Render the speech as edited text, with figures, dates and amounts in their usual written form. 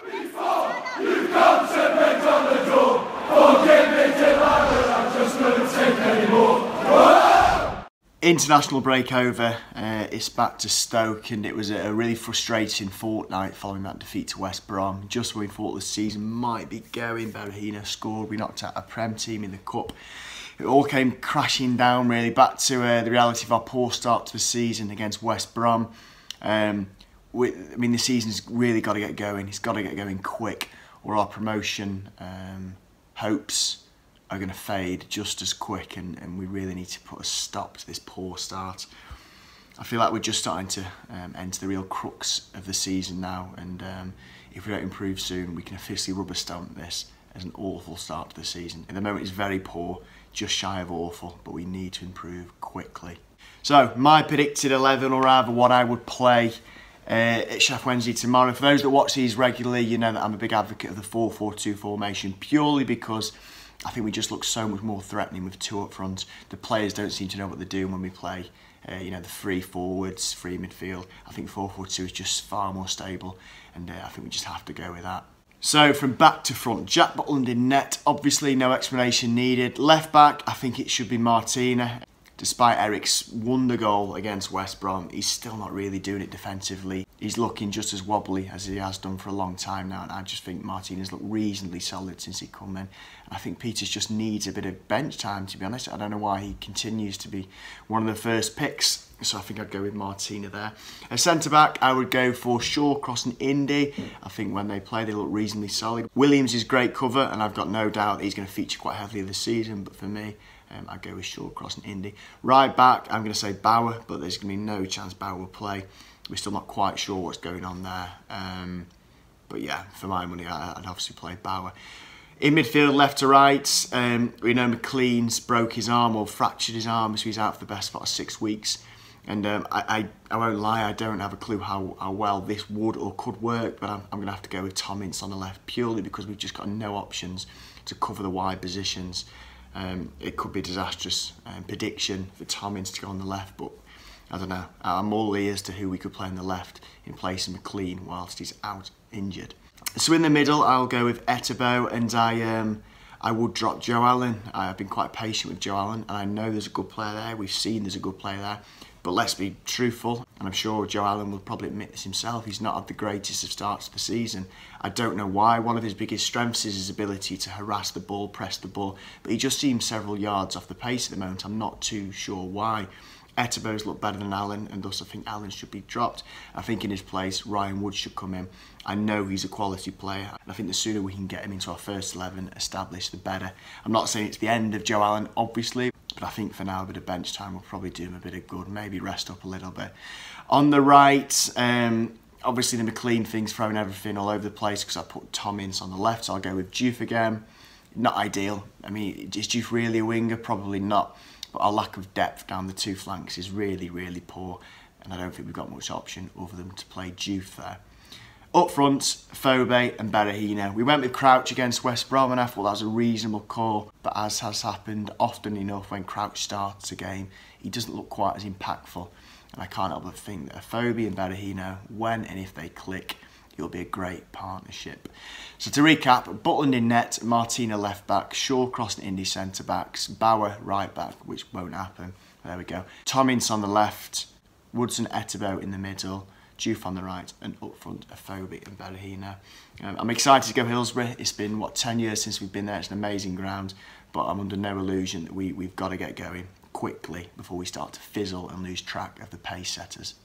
You've come to beg on the door. Forgive me, Delilah, I just couldn't take anymore. International break over, it's back to Stoke, and it was a really frustrating fortnight following that defeat to West Brom. Just when we thought the season might be going, Berahino scored, we knocked out a Prem team in the Cup. It all came crashing down really, back to the reality of our poor start to the season against West Brom. I mean, the season's really got to get going, it's got to get going quick, or our promotion hopes are going to fade just as quick, and we really need to put a stop to this poor start. I feel like we're just starting to enter the real crux of the season now, and if we don't improve soon, we can officially rubber stamp this as an awful start to the season. At the moment it's very poor, just shy of awful, but we need to improve quickly. So my predicted 11, or rather what I would play at Sheffield Wednesday tomorrow. For those that watch these regularly, you know that I'm a big advocate of the 4-4-2 formation, purely because I think we just look so much more threatening with two up front. The players don't seem to know what they're doing when we play, you know, the three forwards, three midfield. I think 4-4-2 is just far more stable, and I think we just have to go with that. So from back to front, Jack Butland in net, obviously no explanation needed. Left back, I think it should be Martina. Despite Eric's wonder goal against West Brom, he's still not really doing it defensively. He's looking just as wobbly as he has done for a long time now, and I just think Martinez looked reasonably solid since he come in. And I think Peters just needs a bit of bench time, to be honest. I don't know why he continues to be one of the first picks, so I think I'd go with Martina there. A centre-back, I would go for Shawcross and Indy. I think when they play, they look reasonably solid. Williams is great cover, and I've got no doubt that he's going to feature quite heavily this season, but for me, I'd go with Shawcross and Indy. Right back, I'm going to say Bauer, but there's going to be no chance Bauer will play. We're still not quite sure what's going on there. But yeah, for my money, I'd obviously play Bauer. In midfield, left to right, we know McLean's broke his arm or fractured his arm, so he's out for the best part of 6 weeks. And I won't lie, I don't have a clue how well this would or could work, but I'm going to have to go with Tom Ince on the left, purely because we've just got no options to cover the wide positions. It could be a disastrous prediction for Tom Ince to go on the left, but I don't know. I'm all ears to who we could play on the left in place of McLean whilst he's out injured. So in the middle, I'll go with Etebo, and I would drop Joe Allen. I've been quite patient with Joe Allen, and I know there's a good player there. We've seen there's a good player there. But let's be truthful, and I'm sure Joe Allen will probably admit this himself, he's not had the greatest of starts to the season. I don't know why. One of his biggest strengths is his ability to harass the ball, press the ball, but he just seems several yards off the pace at the moment. I'm not too sure why. Etebo's look better than Allen, and thus I think Allen should be dropped. I think in his place, Ryan Wood should come in. I know he's a quality player, and I think the sooner we can get him into our first 11 established, the better. I'm not saying it's the end of Joe Allen, obviously, but I think for now a bit of bench time will probably do him a bit of good, maybe rest up a little bit. On the right, obviously the McLean thing's throwing everything all over the place because I put Tom Ince on the left, so I'll go with Diouf again. Not ideal. I mean, is Diouf really a winger? Probably not. But our lack of depth down the two flanks is really, really poor, and I don't think we've got much option other than to play Diouf there. Up front, Phobe and Berahino. We went with Crouch against West Brom, and I thought that was a reasonable call, but as has happened often enough when Crouch starts a game, he doesn't look quite as impactful, and I can't help but think that Phobe and Berahino, when and if they click, it'll be a great partnership. So to recap, Butland in net, Martina left back, Shawcross and Indy centre backs, Bauer right back, which won't happen. There we go. Tom Ince on the left, Woods and Etebo in the middle, Diouf on the right, and up front Phobe and Berahino. I'm excited to go Hillsborough. It's been, what, 10 years since we've been there. It's an amazing ground, but I'm under no illusion that we've got to get going quickly before we start to fizzle and lose track of the pace setters.